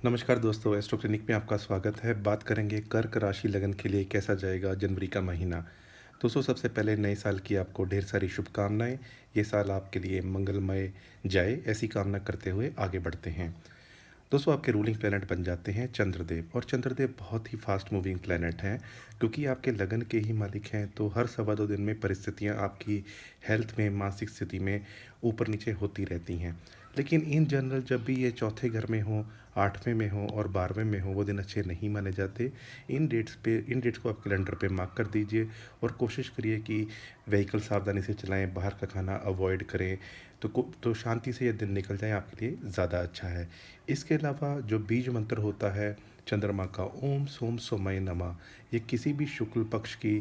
नमस्कार दोस्तों, astro clinic में आपका स्वागत है। बात करेंगे कर्क राशि लगन के लिए कैसा जाएगा जनवरी का महीना। दोस्तों, सबसे पहले नए साल की आपको ढेर सारी शुभकामनाएं। ये साल आपके लिए मंगलमय जाए, ऐसी कामना करते हुए आगे बढ़ते हैं। दोस्तों, आपके रूलिंग प्लैनेट बन जाते हैं चंद्रदेव, और चंद्रदेव बहुत ही फास्ट मूविंग प्लैनेट हैं क्योंकि आपके लगन के ही मालिक हैं। तो हर सवा दो दिन में परिस्थितियां आपकी हेल्थ में, मानसिक स्थिति में ऊपर नीचे होती रहती हैं। लेकिन इन जनरल जब भी ये चौथे घर में हो, आठवें में हो और बारहवें में हो, वो दिन अच्छे नहीं माने जाते। इन डेट्स को आप कैलेंडर पे मार्क कर दीजिए और कोशिश करिए कि व्हीकल सावधानी से चलाएं, बाहर का खाना अवॉइड करें। तो शांति से ये दिन निकल जाए आपके लिए ज़्यादा अच्छा है। इसके अलावा जो बीज मंत्र होता है चंद्रमा का, ओम सोम सोमय नमः, ये किसी भी शुक्ल पक्ष की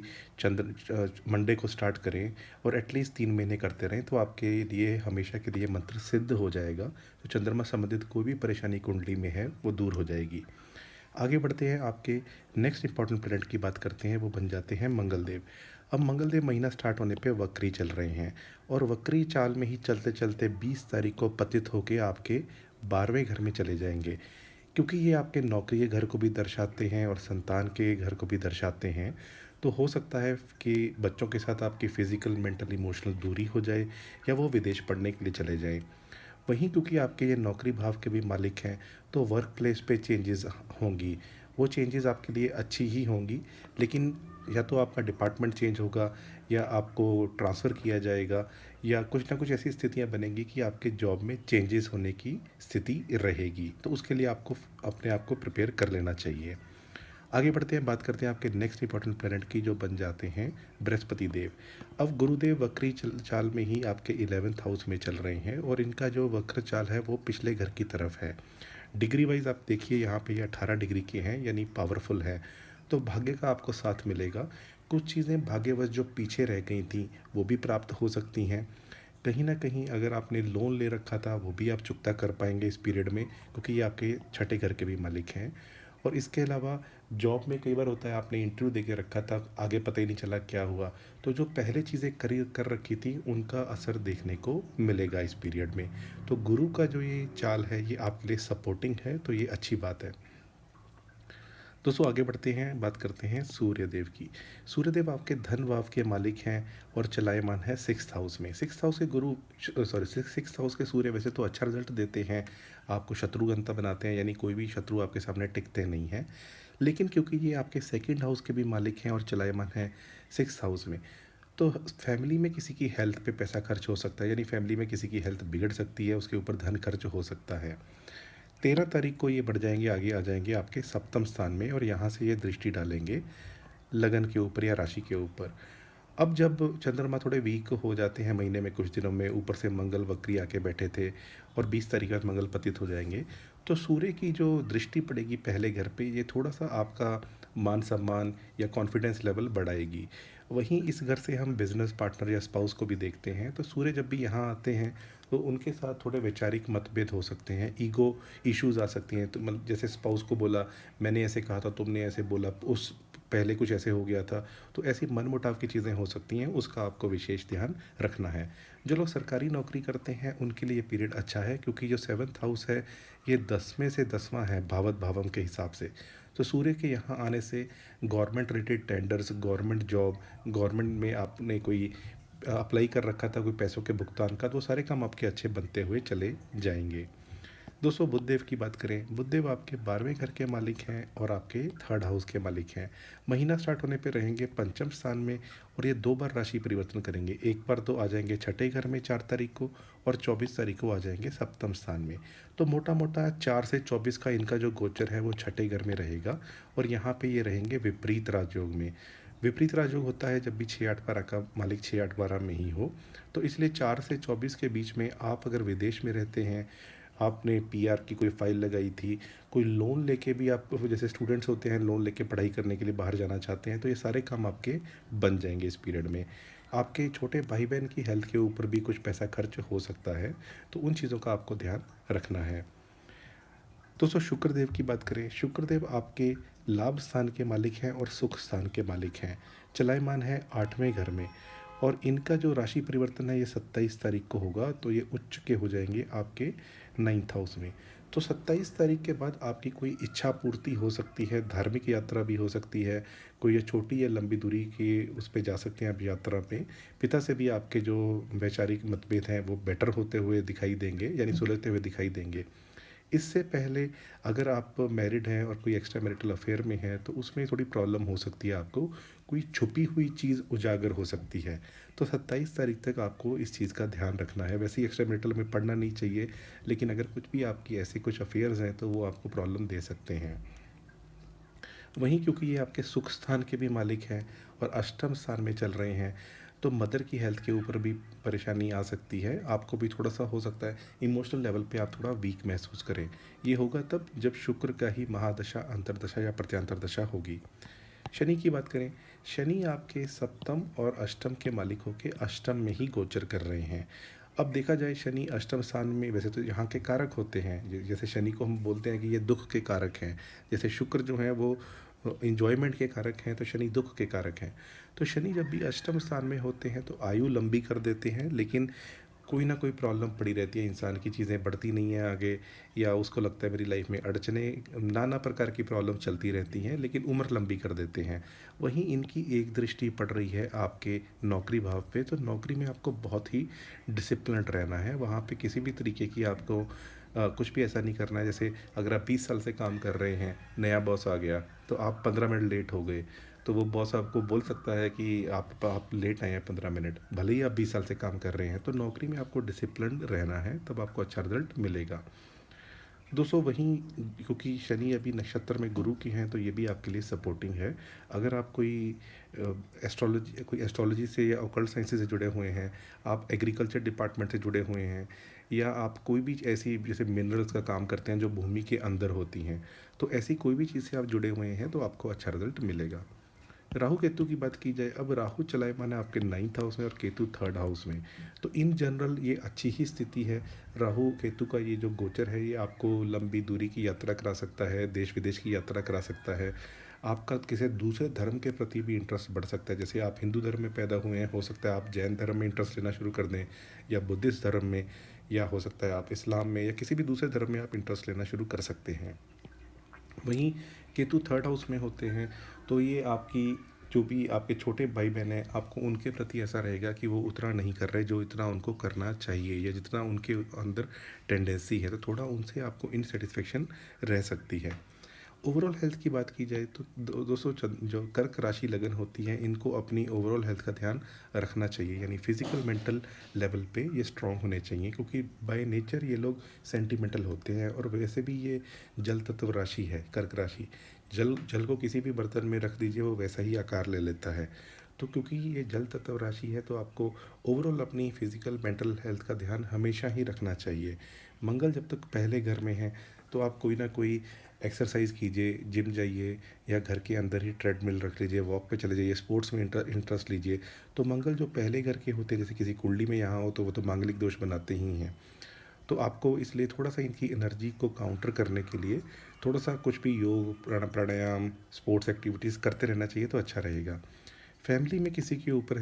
मंडे को स्टार्ट करें और एटलीस्ट 3 महीने करते रहें तो आपके लिए हमेशा के लिए मंत्र सिद्ध हो जाएगा। तो चंद्रमा संबंधित कोई भी परेशानी कुंडली में है वो दूर हो जाएगी। आगे बढ़ते हैं, आपके नेक्स्ट इंपॉर्टेंट प्लैनेट की बात करते हैं, वो बन जाते हैं मंगलदेव। अब मंगलदेव महीना स्टार्ट होने पे वक्री चल रहे हैं और वक्री चाल में ही चलते चलते 20 तारीख को पतित होके आपके 12वें घर में चले जाएंगे। क्योंकि ये आपके नौकरी के घर को भी दर्शाते हैं और संतान के घर को भी दर्शाते हैं, तो हो सकता है कि बच्चों के साथ आपकी फिजिकल, मेंटल, इमोशनल दूरी हो जाए या वो विदेश पढ़ने के लिए चले जाएं। वहीं क्योंकि आपके ये नौकरी भाव के भी मालिक हैं, तो वर्क प्लेस पे चेंजेस होंगी। वो चेंजेस आपके लिए अच्छी ही होंगी, लेकिन या तो आपका डिपार्टमेंट चेंज होगा या आपको ट्रांसफ़र किया जाएगा या कुछ ना कुछ ऐसी स्थितियां बनेंगी कि आपके जॉब में चेंजेस होने की स्थिति रहेगी। तो उसके लिए आपको अपने आप को प्रिपेयर कर लेना चाहिए। आगे बढ़ते हैं, बात करते हैं आपके नेक्स्ट इंपॉर्टेंट प्लैनेट की, जो बन जाते हैं बृहस्पति देव। अब गुरुदेव वक्री चाल में ही आपके 11th हाउस में चल रहे हैं और इनका जो वक्र चाल है वो पिछले घर की तरफ है। डिग्री वाइज आप देखिए, यहाँ पे ये 18 डिग्री के हैं, यानी पावरफुल है। तो भाग्य का आपको साथ मिलेगा। कुछ चीज़ें भाग्यवश जो पीछे रह गई थी वो भी प्राप्त हो सकती हैं। कहीं ना कहीं अगर आपने लोन ले रखा था वो भी आप चुकता कर पाएंगे इस पीरियड में, क्योंकि ये आपके छठे घर के भी मालिक हैं। और इसके अलावा जॉब में कई बार होता है आपने इंटरव्यू दे के रखा था, आगे पता ही नहीं चला क्या हुआ, तो जो पहले चीज़ें करी कर रखी थी उनका असर देखने को मिलेगा इस पीरियड में। तो गुरु का जो ये चाल है ये आपके लिए सपोर्टिंग है, तो ये अच्छी बात है। दोस्तों, आगे बढ़ते हैं, बात करते हैं सूर्यदेव की। सूर्यदेव आपके धन भाव के मालिक हैं और चलायमान है 6th हाउस में। 6th हाउस के गुरु, सॉरी, 6th हाउस के सूर्य वैसे तो अच्छा रिजल्ट देते हैं, आपको शत्रुघ्नता बनाते हैं, यानी कोई भी शत्रु आपके सामने टिकते नहीं हैं। लेकिन क्योंकि ये आपके 2nd हाउस के भी मालिक हैं और चलायमान है 6th हाउस में, तो फैमिली में किसी की हेल्थ पे पैसा खर्च हो सकता है, यानी फैमिली में किसी की हेल्थ बिगड़ सकती है, उसके ऊपर धन खर्च हो सकता है। 13 तारीख को ये बढ़ जाएंगे, आगे आ जाएंगे आपके सप्तम स्थान में और यहाँ से ये दृष्टि डालेंगे लगन के ऊपर या राशि के ऊपर। अब जब चंद्रमा थोड़े वीक हो जाते हैं महीने में कुछ दिनों में, ऊपर से मंगल वक्री आके बैठे थे और 20 तारीख बाद मंगल पतित हो जाएंगे, तो सूर्य की जो दृष्टि पड़ेगी पहले घर पे, ये थोड़ा सा आपका मान सम्मान या कॉन्फिडेंस लेवल बढ़ाएगी। वहीं इस घर से हम बिजनेस पार्टनर या स्पाउस को भी देखते हैं, तो सूर्य जब भी यहाँ आते हैं तो उनके साथ थोड़े वैचारिक मतभेद हो सकते हैं, ईगो इश्यूज आ सकती हैं। तो मतलब जैसे स्पाउस को बोला, मैंने ऐसे कहा था, तुमने ऐसे बोला, उस पहले कुछ ऐसे हो गया था, तो ऐसी मनमुटाव की चीज़ें हो सकती हैं, उसका आपको विशेष ध्यान रखना है। जो लोग सरकारी नौकरी करते हैं उनके लिए ये पीरियड अच्छा है, क्योंकि जो 7th हाउस है ये 10वें से 10वां है भावत भावम के हिसाब से। तो सूर्य के यहाँ आने से government related tenders, government job, government में आपने कोई अप्लाई कर रखा था कोई पैसों के भुगतान का, तो सारे काम आपके अच्छे बनते हुए चले जाएंगे। दोस्तों, बुधदेव की बात करें, बुधदेव आपके 12वें घर के मालिक हैं और आपके 3rd हाउस के मालिक हैं। महीना स्टार्ट होने पे रहेंगे पंचम स्थान में और ये 2 बार राशि परिवर्तन करेंगे। एक बार तो आ जाएंगे छठे घर में 4 तारीख को और 24 तारीख को आ जाएंगे सप्तम स्थान में। तो मोटा मोटा 4 से 24 का इनका जो गोचर है वो छठे घर में रहेगा और यहाँ पे ये रहेंगे विपरीत राजयोग में। विपरीत राजयोग होता है जब भी 6-8 12 का मालिक 6-8 12 में ही हो। तो इसलिए 4 से 24 के बीच में आप अगर विदेश में रहते हैं, आपने पीआर की कोई फ़ाइल लगाई थी, कोई लोन लेके भी आप, जैसे स्टूडेंट्स होते हैं लोन लेके पढ़ाई करने के लिए बाहर जाना चाहते हैं, तो ये सारे काम आपके बन जाएंगे इस पीरियड में। आपके छोटे भाई बहन की हेल्थ के ऊपर भी कुछ पैसा खर्च हो सकता है, तो उन चीज़ों का आपको ध्यान रखना है। दोस्तों, शुक्रदेव की बात करें, शुक्रदेव आपके लाभ स्थान के मालिक हैं और सुख स्थान के मालिक हैं। चलायमान है 8वें घर में और इनका जो राशि परिवर्तन है ये 27 तारीख को होगा, तो ये उच्च के हो जाएंगे आपके 9th हाउस में। तो 27 तारीख के बाद आपकी कोई इच्छा पूर्ति हो सकती है, धार्मिक यात्रा भी हो सकती है, कोई ये छोटी या लंबी दूरी की उस पे जा सकते हैं आप यात्रा पे। पिता से भी आपके जो वैचारिक मतभेद हैं वो बेटर होते हुए दिखाई देंगे, यानी सुलझते हुए दिखाई देंगे। इससे पहले अगर आप मैरिड हैं और कोई एक्स्ट्रा मैरिटल अफेयर में हैं तो उसमें थोड़ी प्रॉब्लम हो सकती है आपको, कोई छुपी हुई चीज़ उजागर हो सकती है। तो 27 तारीख तक आपको इस चीज़ का ध्यान रखना है। वैसे ही एक्स्ट्रा मैरिटल में पढ़ना नहीं चाहिए, लेकिन अगर कुछ भी आपकी ऐसे कुछ अफेयर्स हैं तो वो आपको प्रॉब्लम दे सकते हैं। वहीं क्योंकि ये आपके सुख स्थान के भी मालिक हैं और अष्टम स्थान में चल रहे हैं, तो मदर की हेल्थ के ऊपर भी परेशानी आ सकती है। आपको भी थोड़ा सा हो सकता है इमोशनल लेवल पे आप थोड़ा वीक महसूस करें। ये होगा तब जब शुक्र का ही महादशा, अंतरदशा या प्रत्यांतर दशा होगी। शनि की बात करें, शनि आपके सप्तम और अष्टम के मालिक होकर अष्टम में ही गोचर कर रहे हैं। अब देखा जाए शनि अष्टम स्थान में वैसे तो यहाँ के कारक होते हैं, जैसे शनि को हम बोलते हैं कि ये दुख के कारक हैं। जैसे शुक्र जो है वो इंजॉयमेंट के कारक हैं, तो शनि दुख के कारक हैं। तो शनि जब भी अष्टम स्थान में होते हैं तो आयु लंबी कर देते हैं, लेकिन कोई ना कोई प्रॉब्लम पड़ी रहती है इंसान की, चीज़ें बढ़ती नहीं है आगे, या उसको लगता है मेरी लाइफ में अड़चने, नाना प्रकार की प्रॉब्लम चलती रहती हैं, लेकिन उम्र लंबी कर देते हैं। वहीं इनकी एक दृष्टि पड़ रही है आपके नौकरी भाव पे, तो नौकरी में आपको बहुत ही डिसिप्लिन्ड रहना है। वहाँ पे किसी भी तरीके की आपको कुछ भी ऐसा नहीं करना है। जैसे अगर आप 20 साल से काम कर रहे हैं, नया बॉस आ गया तो आप 15 मिनट लेट हो गए, तो वो बॉस आपको बोल सकता है कि आप लेट आए हैं 15 मिनट, भले ही आप 20 साल से काम कर रहे हैं। तो नौकरी में आपको डिसिप्लिन रहना है, तब आपको अच्छा रिजल्ट मिलेगा। दोस्तों वहीं क्योंकि शनि अभी नक्षत्र में गुरु की हैं, तो ये भी आपके लिए सपोर्टिंग है। अगर आप कोई एस्ट्रोलॉजी से या ऑकल्ट साइंसेज से जुड़े हुए हैं, आप एग्रीकल्चर डिपार्टमेंट से जुड़े हुए हैं, या आप कोई भी ऐसी जैसे मिनरल्स का काम करते हैं जो भूमि के अंदर होती हैं, तो ऐसी कोई भी चीज़ से आप जुड़े हुए हैं तो आपको अच्छा रिजल्ट मिलेगा। राहु केतु की बात की जाए, अब राहु चलायमान है आपके 9th हाउस में और केतु 3rd हाउस में। तो इन जनरल ये अच्छी ही स्थिति है। राहु केतु का ये जो गोचर है ये आपको लंबी दूरी की यात्रा करा सकता है, देश विदेश की यात्रा करा सकता है। आपका किसी दूसरे धर्म के प्रति भी इंटरेस्ट बढ़ सकता है। जैसे आप हिंदू धर्म में पैदा हुए हैं, हो सकता है आप जैन धर्म में इंटरेस्ट लेना शुरू कर दें, या बुद्धिस्ट धर्म में, या हो सकता है आप इस्लाम में या किसी भी दूसरे धर्म में आप इंटरेस्ट लेना शुरू कर सकते हैं। वहीं केतु 3rd हाउस में होते हैं, तो ये आपकी जो भी आपके छोटे भाई बहन हैं, आपको उनके प्रति ऐसा रहेगा कि वो उतना नहीं कर रहे जो इतना उनको करना चाहिए, या जितना उनके अंदर टेंडेंसी है, तो थोड़ा उनसे आपको इनसेटिस्फेक्शन रह सकती है। ओवरऑल हेल्थ की बात की जाए तो दोस्तों, जो कर्क राशि लगन होती है इनको अपनी ओवरऑल हेल्थ का ध्यान रखना चाहिए, यानी फिजिकल मेंटल लेवल पे ये स्ट्रांग होने चाहिए, क्योंकि बाय नेचर ये लोग सेंटिमेंटल होते हैं। और वैसे भी ये जल तत्व राशि है कर्क राशि। जल जल को किसी भी बर्तन में रख दीजिए वो वैसा ही आकार ले लेता है। तो क्योंकि ये जल तत्व राशि है, तो आपको ओवरऑल अपनी फिजिकल मेंटल हेल्थ का ध्यान हमेशा ही रखना चाहिए। मंगल जब तक पहले घर में है तो आप कोई ना कोई एक्सरसाइज कीजिए, जिम जाइए, या घर के अंदर ही ट्रेडमिल रख लीजिए, वॉक पे चले जाइए, स्पोर्ट्स में इंटरेस्ट लीजिए। तो मंगल जो पहले घर के होते हैं, जैसे किसी कुंडली में यहाँ हो तो वो तो मांगलिक दोष बनाते ही हैं। तो आपको इसलिए थोड़ा सा इनकी एनर्जी को काउंटर करने के लिए थोड़ा सा कुछ भी योग, प्राणायाम, स्पोर्ट्स एक्टिविटीज़ करते रहना चाहिए, तो अच्छा रहेगा। फैमिली में किसी के ऊपर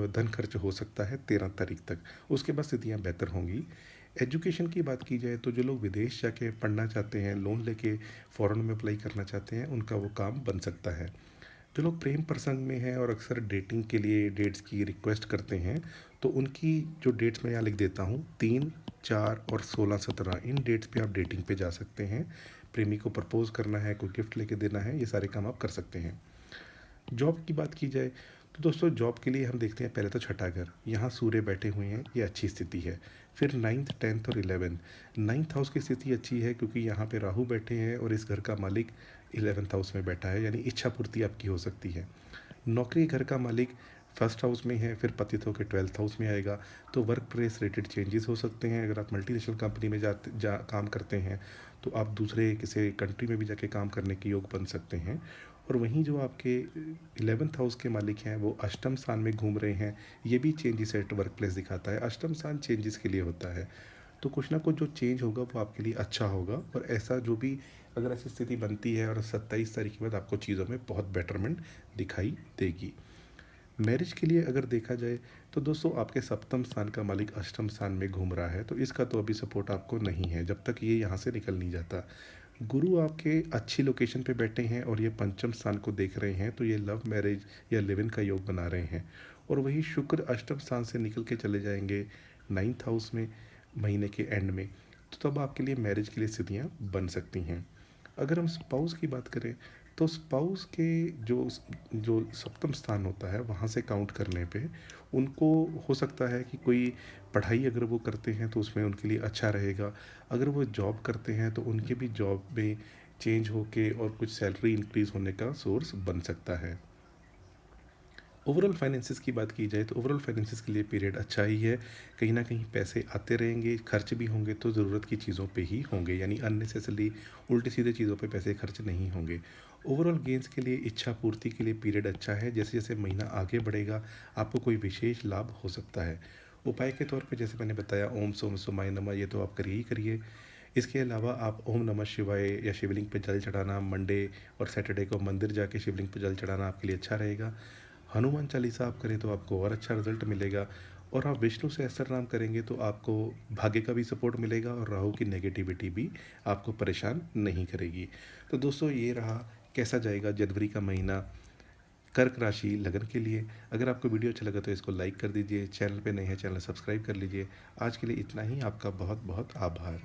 धन खर्च हो सकता है 13 तारीख तक, उसके बाद स्थितियाँ बेहतर होंगी। एजुकेशन की बात की जाए तो जो लोग विदेश जाके पढ़ना चाहते हैं, लोन लेके फ़ॉरेन में अप्लाई करना चाहते हैं, उनका वो काम बन सकता है। जो लोग प्रेम प्रसंग में हैं और अक्सर डेटिंग के लिए डेट्स की रिक्वेस्ट करते हैं, तो उनकी जो डेट्स मैं यहाँ लिख देता हूँ, 3, 4 और 16, 17, इन डेट्स पे आप डेटिंग पे जा सकते हैं। प्रेमी को प्रपोज़ करना है, कोई गिफ्ट लेके देना है, ये सारे काम आप कर सकते हैं। जॉब की बात की जाए तो दोस्तों, जॉब के लिए हम देखते हैं पहले तो छठा घर, यहाँ सूर्य बैठे हुए हैं, ये अच्छी स्थिति है। फिर 9th, 10th और 11th। 9th हाउस की स्थिति अच्छी है क्योंकि यहाँ पे राहु बैठे हैं और इस घर का मालिक 11th हाउस में बैठा है, यानी इच्छा पूर्ति आपकी हो सकती है। नौकरी घर का मालिक फर्स्ट हाउस में है, फिर पतित होकर 12th हाउस में आएगा, तो वर्क प्लेस रिलेटेड चेंजेस हो सकते हैं। अगर आप मल्टीनेशनल कंपनी में काम करते हैं तो आप दूसरे किसी कंट्री में भी जाके काम करने के योग बन सकते हैं। और वहीं जो आपके 11th हाउस के मालिक हैं वो अष्टम स्थान में घूम रहे हैं, ये भी चेंजेस एट वर्क प्लेस दिखाता है। अष्टम स्थान चेंजेस के लिए होता है, तो कुछ ना कुछ जो चेंज होगा वो आपके लिए अच्छा होगा। और ऐसा जो भी अगर ऐसी स्थिति बनती है और 27 तारीख के बाद आपको चीज़ों में बहुत बेटरमेंट दिखाई देगी। मैरिज के लिए अगर देखा जाए तो दोस्तों आपके सप्तम स्थान का मालिक अष्टम स्थान में घूम रहा है, तो इसका तो अभी सपोर्ट आपको नहीं है जब तक ये यहाँ से निकल नहीं जाता। गुरु आपके अच्छी लोकेशन पे बैठे हैं और ये पंचम स्थान को देख रहे हैं, तो ये लव मैरिज या लिव इन का योग बना रहे हैं। और वही शुक्र अष्टम स्थान से निकल के चले जाएंगे नाइन्थ हाउस में महीने के एंड में, तो तब आपके लिए मैरिज के लिए स्थितियाँ बन सकती हैं। अगर हम स्पाउस की बात करें तो स्पाउस के जो जो सप्तम स्थान होता है वहाँ से काउंट करने पे उनको हो सकता है कि कोई पढ़ाई अगर वो करते हैं तो उसमें उनके लिए अच्छा रहेगा। अगर वो जॉब करते हैं तो उनके भी जॉब में चेंज होके और कुछ सैलरी इंक्रीज होने का सोर्स बन सकता है। ओवरऑल फाइनेंसिस की बात की जाए तो ओवरऑल फाइनेंसिस के लिए पीरियड अच्छा ही है। कहीं ना कहीं पैसे आते रहेंगे, खर्च भी होंगे तो ज़रूरत की चीज़ों पे ही होंगे, यानी अननेसेसरली उल्टे सीधे चीज़ों पे पैसे खर्च नहीं होंगे। ओवरऑल गेंस के लिए, इच्छा पूर्ति के लिए पीरियड अच्छा है। जैसे जैसे महीना आगे बढ़ेगा आपको कोई विशेष लाभ हो सकता है। उपाय के तौर पे जैसे मैंने बताया, ओम सोम सोमाय नमः, ये तो आप करिए ही करिए। इसके अलावा आप ओम नमः शिवाय या शिवलिंग पे जल चढ़ाना, मंडे और सैटरडे को मंदिर जाके शिवलिंग पे जल चढ़ाना आपके लिए अच्छा रहेगा। हनुमान चालीसा आप करें तो आपको और अच्छा रिजल्ट मिलेगा। और आप विष्णु सहस्त्रनाम करेंगे तो आपको भाग्य का भी सपोर्ट मिलेगा और राहु की नेगेटिविटी भी आपको परेशान नहीं करेगी। तो दोस्तों ये रहा कैसा जाएगा जनवरी का महीना कर्क राशि लगन के लिए। अगर आपको वीडियो अच्छा लगा तो इसको लाइक कर दीजिए, चैनल पे नए हैं चैनल सब्सक्राइब कर लीजिए। आज के लिए इतना ही, आपका बहुत बहुत आभार।